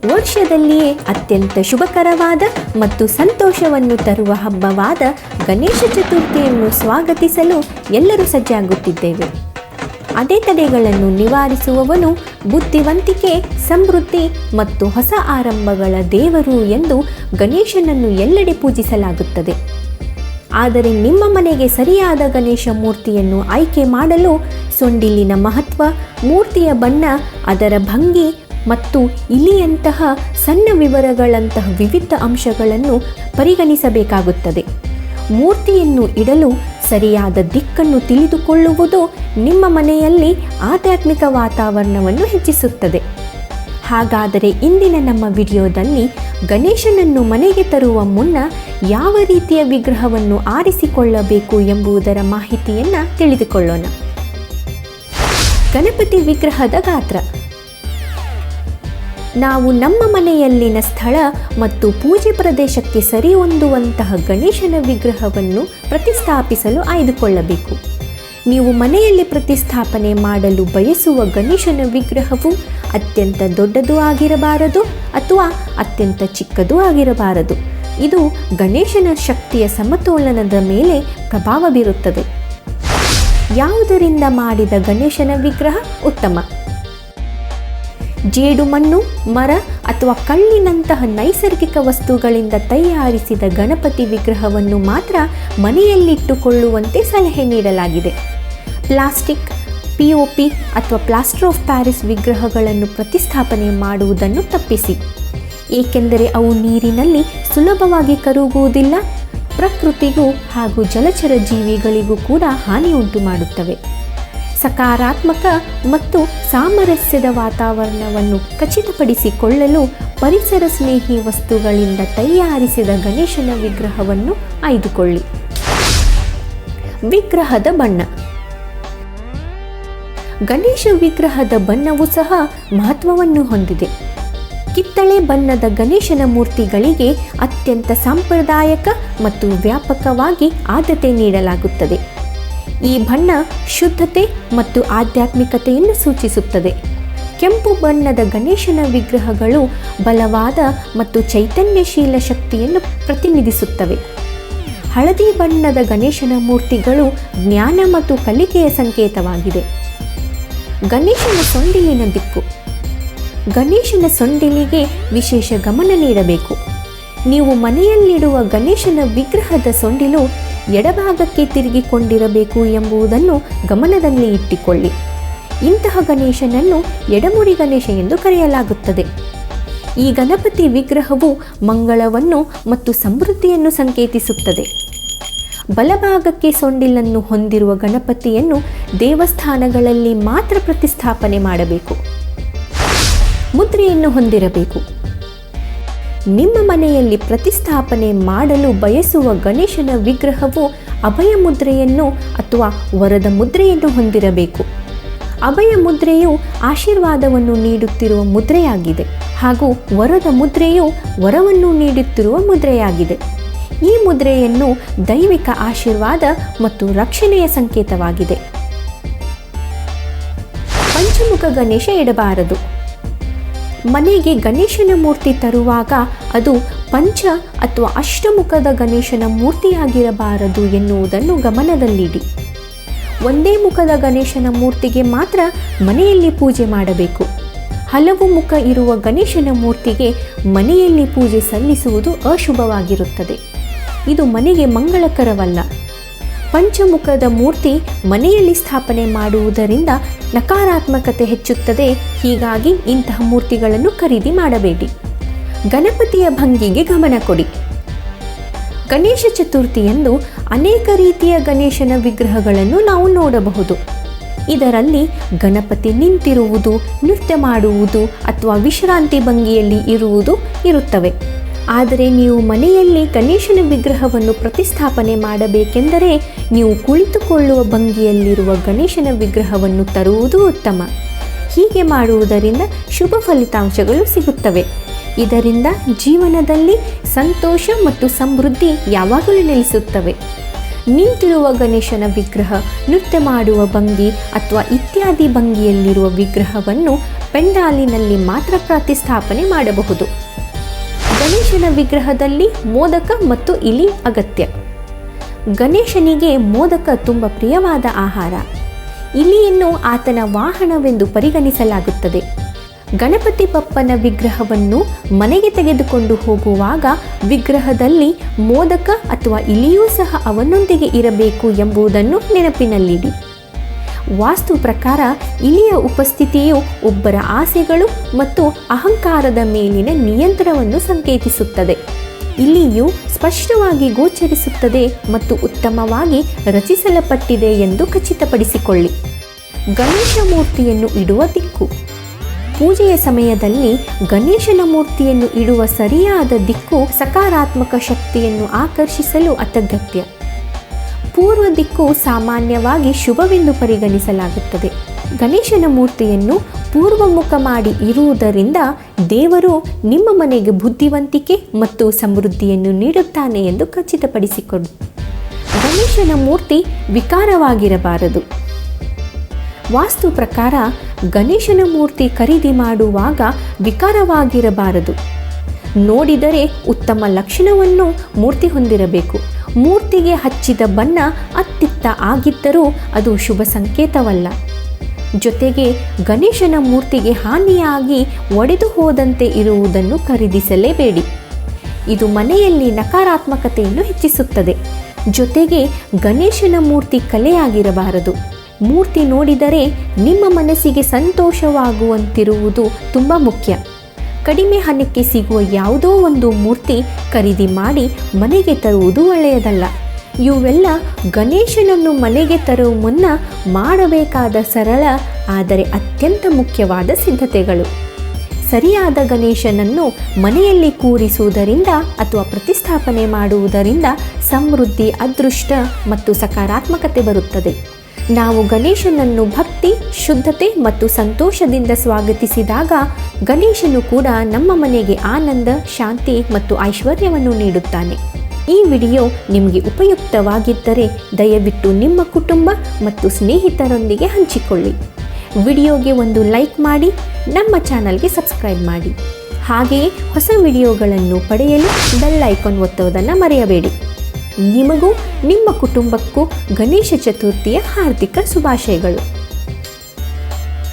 ವರ್ಷದಲ್ಲಿಯೇ ಅತ್ಯಂತ ಶುಭಕರವಾದ ಮತ್ತು ಸಂತೋಷವನ್ನು ತರುವ ಹಬ್ಬವಾದ ಗಣೇಶ ಚತುರ್ಥಿಯನ್ನು ಸ್ವಾಗತಿಸಲು ಎಲ್ಲರೂ ಸಜ್ಜಾಗುತ್ತಿದ್ದೇವೆ. ಅಡೆತಡೆಗಳನ್ನು ನಿವಾರಿಸುವವನು, ಬುದ್ಧಿವಂತಿಕೆ, ಸಮೃದ್ಧಿ ಮತ್ತು ಹೊಸ ಆರಂಭಗಳ ದೇವರು ಎಂದು ಗಣೇಶನನ್ನು ಎಲ್ಲೆಡೆ ಪೂಜಿಸಲಾಗುತ್ತದೆ. ಆದರೆ ನಿಮ್ಮ ಮನೆಗೆ ಸರಿಯಾದ ಗಣೇಶ ಮೂರ್ತಿಯನ್ನು ಆಯ್ಕೆ ಮಾಡಲು ಸೊಂಡಿಲಿನ ಮಹತ್ವ, ಮೂರ್ತಿಯ ಬಣ್ಣ, ಅದರ ಭಂಗಿ ಮತ್ತು ಇಲಿಯಂತಹ ಸಣ್ಣ ವಿವರಗಳಂತಹ ವಿವಿಧ ಅಂಶಗಳನ್ನು ಪರಿಗಣಿಸಬೇಕಾಗುತ್ತದೆ. ಮೂರ್ತಿಯನ್ನು ಇಡಲು ಸರಿಯಾದ ದಿಕ್ಕನ್ನು ತಿಳಿದುಕೊಳ್ಳುವುದು ನಿಮ್ಮ ಮನೆಯಲ್ಲಿ ಆಧ್ಯಾತ್ಮಿಕ ವಾತಾವರಣವನ್ನು ಹೆಚ್ಚಿಸುತ್ತದೆ. ಹಾಗಾದರೆ ಇಂದಿನ ನಮ್ಮ ವಿಡಿಯೋದಲ್ಲಿ ಗಣೇಶನನ್ನು ಮನೆಗೆ ತರುವ ಮುನ್ನ ಯಾವ ರೀತಿಯ ವಿಗ್ರಹವನ್ನು ಆರಿಸಿಕೊಳ್ಳಬೇಕು ಎಂಬುದರ ಮಾಹಿತಿಯನ್ನು ತಿಳಿದುಕೊಳ್ಳೋಣ. ಗಣಪತಿ ವಿಗ್ರಹದ ಗಾತ್ರ. ನಾವು ನಮ್ಮ ಮನೆಯಲ್ಲಿನ ಸ್ಥಳ ಮತ್ತು ಪೂಜೆ ಪ್ರದೇಶಕ್ಕೆ ಸರಿಹೊಂದುವಂತಹ ಗಣೇಶನ ವಿಗ್ರಹವನ್ನು ಪ್ರತಿಷ್ಠಾಪಿಸಲು ಆಯ್ದುಕೊಳ್ಳಬೇಕು. ನೀವು ಮನೆಯಲ್ಲಿ ಪ್ರತಿಷ್ಠಾಪನೆ ಮಾಡಲು ಬಯಸುವ ಗಣೇಶನ ವಿಗ್ರಹವು ಅತ್ಯಂತ ದೊಡ್ಡದು ಆಗಿರಬಾರದು ಅಥವಾ ಅತ್ಯಂತ ಚಿಕ್ಕದೂ ಆಗಿರಬಾರದು. ಇದು ಗಣೇಶನ ಶಕ್ತಿಯ ಸಮತೋಲನದ ಮೇಲೆ ಪ್ರಭಾವ ಬೀರುತ್ತದೆ. ಯಾವುದರಿಂದ ಮಾಡಿದ ಗಣೇಶನ ವಿಗ್ರಹ ಉತ್ತಮ? ಜೇಡು ಮಣ್ಣು, ಮರ ಅಥವಾ ಕಲ್ಲಿನಂತಹ ನೈಸರ್ಗಿಕ ವಸ್ತುಗಳಿಂದ ತಯಾರಿಸಿದ ಗಣಪತಿ ವಿಗ್ರಹವನ್ನು ಮಾತ್ರ ಮನೆಯಲ್ಲಿಟ್ಟುಕೊಳ್ಳುವಂತೆ ಸಲಹೆ ನೀಡಲಾಗಿದೆ. ಪ್ಲಾಸ್ಟಿಕ್, POP ಅಥವಾ ಪ್ಲಾಸ್ಟರ್ ಆಫ್ ಪ್ಯಾರಿಸ್ ವಿಗ್ರಹಗಳನ್ನು ಪ್ರತಿಷ್ಠಾಪನೆ ಮಾಡುವುದನ್ನು ತಪ್ಪಿಸಿ, ಏಕೆಂದರೆ ಅವು ನೀರಿನಲ್ಲಿ ಸುಲಭವಾಗಿ ಕರಗುವುದಿಲ್ಲ, ಪ್ರಕೃತಿಗೂ ಹಾಗೂ ಜಲಚರ ಜೀವಿಗಳಿಗೂ ಕೂಡ ಹಾನಿ ಉಂಟು ಮಾಡುತ್ತವೆ. ಸಕಾರಾತ್ಮಕ ಮತ್ತು ಸಾಮರಸ್ಯದ ವಾತಾವರಣವನ್ನು ಖಚಿತಪಡಿಸಿಕೊಳ್ಳಲು ಪರಿಸರ ಸ್ನೇಹಿ ವಸ್ತುಗಳಿಂದ ತಯಾರಿಸಿದ ಗಣೇಶನ ವಿಗ್ರಹವನ್ನು ಆಯ್ದುಕೊಳ್ಳಿ. ವಿಗ್ರಹದ ಬಣ್ಣ. ಗಣೇಶ ವಿಗ್ರಹದ ಬಣ್ಣವು ಸಹ ಮಹತ್ವವನ್ನು ಹೊಂದಿದೆ. ಕಿತ್ತಳೆ ಬಣ್ಣದ ಗಣೇಶನ ಮೂರ್ತಿಗಳಿಗೆ ಅತ್ಯಂತ ಸಾಂಪ್ರದಾಯಿಕ ಮತ್ತು ವ್ಯಾಪಕವಾಗಿ ಆದ್ಯತೆ ನೀಡಲಾಗುತ್ತದೆ. ಈ ಬಣ್ಣ ಶುದ್ಧತೆ ಮತ್ತು ಆಧ್ಯಾತ್ಮಿಕತೆಯನ್ನು ಸೂಚಿಸುತ್ತದೆ. ಕೆಂಪು ಬಣ್ಣದ ಗಣೇಶನ ವಿಗ್ರಹಗಳು ಬಲವಾದ ಮತ್ತು ಚೈತನ್ಯಶೀಲ ಶಕ್ತಿಯನ್ನು ಪ್ರತಿನಿಧಿಸುತ್ತವೆ. ಹಳದಿ ಬಣ್ಣದ ಗಣೇಶನ ಮೂರ್ತಿಗಳು ಜ್ಞಾನ ಮತ್ತು ಕಲಿಕೆಯ ಸಂಕೇತವಾಗಿದೆ. ಗಣೇಶನ ಸೊಂಡಿಲಿನ ದಿಕ್ಕು. ಗಣೇಶನ ಸೊಂಡಿಲಿಗೆ ವಿಶೇಷ ಗಮನ ನೀಡಬೇಕು. ನೀವು ಮನೆಯಲ್ಲಿಡುವ ಗಣೇಶನ ವಿಗ್ರಹದ ಸೊಂಡಿಲು ಎಡಭಾಗಕ್ಕೆ ತಿರುಗಿಕೊಂಡಿರಬೇಕು ಎಂಬುದನ್ನು ಗಮನದಲ್ಲಿ ಇಟ್ಟುಕೊಳ್ಳಿ. ಇಂತಹ ಗಣೇಶನನ್ನು ಎಡಮುರಿ ಗಣೇಶ ಎಂದು ಕರೆಯಲಾಗುತ್ತದೆ. ಈ ಗಣಪತಿ ವಿಗ್ರಹವು ಮಂಗಳವನ್ನು ಮತ್ತು ಸಮೃದ್ಧಿಯನ್ನು ಸಂಕೇತಿಸುತ್ತದೆ. ಬಲಭಾಗಕ್ಕೆ ಸೊಂಡಿಲನ್ನು ಹೊಂದಿರುವ ಗಣಪತಿಯನ್ನು ದೇವಸ್ಥಾನಗಳಲ್ಲಿ ಮಾತ್ರ ಪ್ರತಿಷ್ಠಾಪನೆ ಮಾಡಬೇಕು. ಮುದ್ರೆಯನ್ನು ಹೊಂದಿರಬೇಕು. ನಿಮ್ಮ ಮನೆಯಲ್ಲಿ ಪ್ರತಿಷ್ಠಾಪನೆ ಮಾಡಲು ಬಯಸುವ ಗಣೇಶನ ವಿಗ್ರಹವು ಅಭಯ ಮುದ್ರೆಯನ್ನು ಅಥವಾ ವರದ ಮುದ್ರೆಯನ್ನು ಹೊಂದಿರಬೇಕು. ಅಭಯ ಮುದ್ರೆಯು ಆಶೀರ್ವಾದವನ್ನು ನೀಡುತ್ತಿರುವ ಮುದ್ರೆಯಾಗಿದೆ ಹಾಗೂ ವರದ ಮುದ್ರೆಯು ವರವನ್ನು ನೀಡುತ್ತಿರುವ ಮುದ್ರೆಯಾಗಿದೆ. ಈ ಮುದ್ರೆಯನ್ನು ದೈವಿಕ ಆಶೀರ್ವಾದ ಮತ್ತು ರಕ್ಷಣೆಯ ಸಂಕೇತವಾಗಿದೆ. ಪಂಚಮುಖ ಗಣೇಶ ಇಡಬಾರದು. ಮನೆಗೆ ಗಣೇಶನ ಮೂರ್ತಿ ತರುವಾಗ ಅದು ಪಂಚ ಅಥವಾ ಅಷ್ಟಮುಖದ ಗಣೇಶನ ಮೂರ್ತಿಯಾಗಿರಬಾರದು ಎನ್ನುವುದನ್ನು ಗಮನದಲ್ಲಿಡಿ. ಒಂದೇ ಮುಖದ ಗಣೇಶನ ಮೂರ್ತಿಗೆ ಮಾತ್ರ ಮನೆಯಲ್ಲಿ ಪೂಜೆ ಮಾಡಬೇಕು. ಹಲವು ಮುಖ ಇರುವ ಗಣೇಶನ ಮೂರ್ತಿಗೆ ಮನೆಯಲ್ಲಿ ಪೂಜೆ ಸಲ್ಲಿಸುವುದು ಅಶುಭವಾಗಿರುತ್ತದೆ. ಇದು ಮನೆಗೆ ಮಂಗಳಕರವಲ್ಲ. ಪಂಚಮುಖದ ಮೂರ್ತಿ ಮನೆಯಲ್ಲಿ ಸ್ಥಾಪನೆ ಮಾಡುವುದರಿಂದ ನಕಾರಾತ್ಮಕತೆ ಹೆಚ್ಚುತ್ತದೆ. ಹೀಗಾಗಿ ಇಂತಹ ಮೂರ್ತಿಗಳನ್ನು ಖರೀದಿ ಮಾಡಬೇಡಿ. ಗಣಪತಿಯ ಭಂಗಿಗೆ ಗಮನ ಕೊಡಿ. ಗಣೇಶ ಚತುರ್ಥಿಯಂದು ಅನೇಕ ರೀತಿಯ ಗಣೇಶನ ವಿಗ್ರಹಗಳನ್ನು ನಾವು ನೋಡಬಹುದು. ಇದರಲ್ಲಿ ಗಣಪತಿ ನಿಂತಿರುವುದು, ನೃತ್ಯ ಮಾಡುವುದು ಅಥವಾ ವಿಶ್ರಾಂತಿ ಭಂಗಿಯಲ್ಲಿ ಇರುವುದು ಇರುತ್ತವೆ. ಆದರೆ ನೀವು ಮನೆಯಲ್ಲಿ ಗಣೇಶನ ವಿಗ್ರಹವನ್ನು ಪ್ರತಿಷ್ಠಾಪನೆ ಮಾಡಬೇಕೆಂದರೆ ನೀವು ಕುಳಿತುಕೊಳ್ಳುವ ಭಂಗಿಯಲ್ಲಿರುವ ಗಣೇಶನ ವಿಗ್ರಹವನ್ನು ತರುವುದು ಉತ್ತಮ. ಹೀಗೆ ಮಾಡುವುದರಿಂದ ಶುಭ ಫಲಿತಾಂಶಗಳು ಸಿಗುತ್ತವೆ. ಇದರಿಂದ ಜೀವನದಲ್ಲಿ ಸಂತೋಷ ಮತ್ತು ಸಮೃದ್ಧಿ ಯಾವಾಗಲೂ ನೆಲೆಸುತ್ತವೆ. ನಿಂತಿರುವ ಗಣೇಶನ ವಿಗ್ರಹ, ನೃತ್ಯ ಮಾಡುವ ಭಂಗಿ ಅಥವಾ ಇತ್ಯಾದಿ ಭಂಗಿಯಲ್ಲಿರುವ ವಿಗ್ರಹವನ್ನು ಪೆಂಡಾಲಿನಲ್ಲಿ ಮಾತ್ರ ಪ್ರತಿಷ್ಠಾಪನೆ ಮಾಡಬಹುದು. ಗಣೇಶನ ವಿಗ್ರಹದಲ್ಲಿ ಮೋದಕ ಮತ್ತು ಇಲಿ ಅಗತ್ಯ. ಗಣೇಶನಿಗೆ ಮೋದಕ ತುಂಬ ಪ್ರಿಯವಾದ ಆಹಾರ. ಇಲಿಯನ್ನು ಆತನ ವಾಹನವೆಂದು ಪರಿಗಣಿಸಲಾಗುತ್ತದೆ. ಗಣಪತಿ ಬಪ್ಪನ ವಿಗ್ರಹವನ್ನು ಮನೆಗೆ ತೆಗೆದುಕೊಂಡು ಹೋಗುವಾಗ ವಿಗ್ರಹದಲ್ಲಿ ಮೋದಕ ಅಥವಾ ಇಲಿಯೂ ಸಹ ಅವನೊಂದಿಗೆ ಇರಬೇಕು ಎಂಬುದನ್ನು ನೆನಪಿನಲ್ಲಿಡಿ. ವಾಸ್ತು ಪ್ರಕಾರ ಇಲಿಯ ಉಪಸ್ಥಿತಿಯು ಒಬ್ಬರ ಆಸೆಗಳು ಮತ್ತು ಅಹಂಕಾರದ ಮೇಲಿನ ನಿಯಂತ್ರಣವನ್ನು ಸಂಕೇತಿಸುತ್ತದೆ. ಇಲಿಯು ಸ್ಪಷ್ಟವಾಗಿ ಗೋಚರಿಸುತ್ತದೆ ಮತ್ತು ಉತ್ತಮವಾಗಿ ರಚಿಸಲ್ಪಟ್ಟಿದೆ ಎಂದು ಖಚಿತಪಡಿಸಿಕೊಳ್ಳಿ. ಗಣೇಶ ಮೂರ್ತಿಯನ್ನು ಇಡುವ ದಿಕ್ಕು. ಪೂಜೆಯ ಸಮಯದಲ್ಲಿ ಗಣೇಶನ ಮೂರ್ತಿಯನ್ನು ಇಡುವ ಸರಿಯಾದ ದಿಕ್ಕು ಸಕಾರಾತ್ಮಕ ಶಕ್ತಿಯನ್ನು ಆಕರ್ಷಿಸಲು ಅತ್ಯಗತ್ಯ. ಪೂರ್ವ ದಿಕ್ಕು ಸಾಮಾನ್ಯವಾಗಿ ಶುಭವೆಂದು ಪರಿಗಣಿಸಲಾಗುತ್ತದೆ. ಗಣೇಶನ ಮೂರ್ತಿಯನ್ನು ಪೂರ್ವಮುಖ ಮಾಡಿ ಇರುವುದರಿಂದ ದೇವರು ನಿಮ್ಮ ಮನೆಗೆ ಬುದ್ಧಿವಂತಿಕೆ ಮತ್ತು ಸಮೃದ್ಧಿಯನ್ನು ನೀಡುತ್ತಾನೆ ಎಂದು ಖಚಿತಪಡಿಸಿಕೊಳ್ಳಿ. ಗಣೇಶನ ಮೂರ್ತಿ ವಿಕಾರವಾಗಿರಬಾರದು. ವಾಸ್ತು ಪ್ರಕಾರ ಗಣೇಶನ ಮೂರ್ತಿ ಖರೀದಿ ಮಾಡುವಾಗ ವಿಕಾರವಾಗಿರಬಾರದು. ನೋಡಿದರೆ ಉತ್ತಮ ಲಕ್ಷಣವನ್ನು ಮೂರ್ತಿ ಹೊಂದಿರಬೇಕು. ಮೂರ್ತಿಗೆ ಹಚ್ಚಿದ ಬಣ್ಣ ಅತ್ತಿತ್ತ ಆಗಿದ್ದರೂ ಅದು ಶುಭ ಸಂಕೇತವಲ್ಲ. ಜೊತೆಗೆ ಗಣೇಶನ ಮೂರ್ತಿಗೆ ಹಾನಿಯಾಗಿ ಒಡೆದು ಹೋದಂತೆ ಇರುವುದನ್ನು ಖರೀದಿಸಲೇಬೇಡಿ. ಇದು ಮನೆಯಲ್ಲಿ ನಕಾರಾತ್ಮಕತೆಯನ್ನು ಹೆಚ್ಚಿಸುತ್ತದೆ. ಜೊತೆಗೆ ಗಣೇಶನ ಮೂರ್ತಿ ಕಲೆಯಾಗಿರಬಾರದು. ಮೂರ್ತಿ ನೋಡಿದರೆ ನಿಮ್ಮ ಮನಸ್ಸಿಗೆ ಸಂತೋಷವಾಗುವಂತಿರುವುದು ತುಂಬ ಮುಖ್ಯ. ಕಡಿಮೆ ಹಣಕ್ಕೆ ಸಿಗುವ ಯಾವುದೋ ಒಂದು ಮೂರ್ತಿ ಖರೀದಿ ಮಾಡಿ ಮನೆಗೆ ತರುವುದು ಒಳ್ಳೆಯದಲ್ಲ. ಇವೆಲ್ಲ ಗಣೇಶನನ್ನು ಮನೆಗೆ ತರುವ ಮುನ್ನ ಮಾಡಬೇಕಾದ ಸರಳ ಆದರೆ ಅತ್ಯಂತ ಮುಖ್ಯವಾದ ಸಿದ್ಧತೆಗಳು. ಸರಿಯಾದ ಗಣೇಶನನ್ನು ಮನೆಯಲ್ಲಿ ಕೂರಿಸುವುದರಿಂದ ಅಥವಾ ಪ್ರತಿಷ್ಠಾಪನೆ ಮಾಡುವುದರಿಂದ ಸಮೃದ್ಧಿ, ಅದೃಷ್ಟ ಮತ್ತು ಸಕಾರಾತ್ಮಕತೆ ಬರುತ್ತದೆ. ನಾವು ಗಣೇಶನನ್ನು ಭಕ್ತಿ, ಶುದ್ಧತೆ ಮತ್ತು ಸಂತೋಷದಿಂದ ಸ್ವಾಗತಿಸಿದಾಗ ಗಣೇಶನು ಕೂಡ ನಮ್ಮ ಮನೆಗೆ ಆನಂದ, ಶಾಂತಿ ಮತ್ತು ಐಶ್ವರ್ಯವನ್ನು ನೀಡುತ್ತಾನೆ. ಈ ವಿಡಿಯೋ ನಿಮಗೆ ಉಪಯುಕ್ತವಾಗಿದ್ದರೆ ದಯವಿಟ್ಟು ನಿಮ್ಮ ಕುಟುಂಬ ಮತ್ತು ಸ್ನೇಹಿತರೊಂದಿಗೆ ಹಂಚಿಕೊಳ್ಳಿ. ವಿಡಿಯೋಗೆ ಒಂದು ಲೈಕ್ ಮಾಡಿ, ನಮ್ಮ ಚಾನಲ್ಗೆ ಸಬ್ಸ್ಕ್ರೈಬ್ ಮಾಡಿ. ಹಾಗೆಯೇ ಹೊಸ ವಿಡಿಯೋಗಳನ್ನು ಪಡೆಯಲು ಬೆಲ್ ಐಕಾನ್ ಒತ್ತುವುದನ್ನು ಮರೆಯಬೇಡಿ. ನಿಮಗೂ ನಿಮ್ಮ ಕುಟುಂಬಕ್ಕೂ ಗಣೇಶ ಚತುರ್ಥಿಯ ಹಾರ್ದಿಕ ಶುಭಾಶಯಗಳು.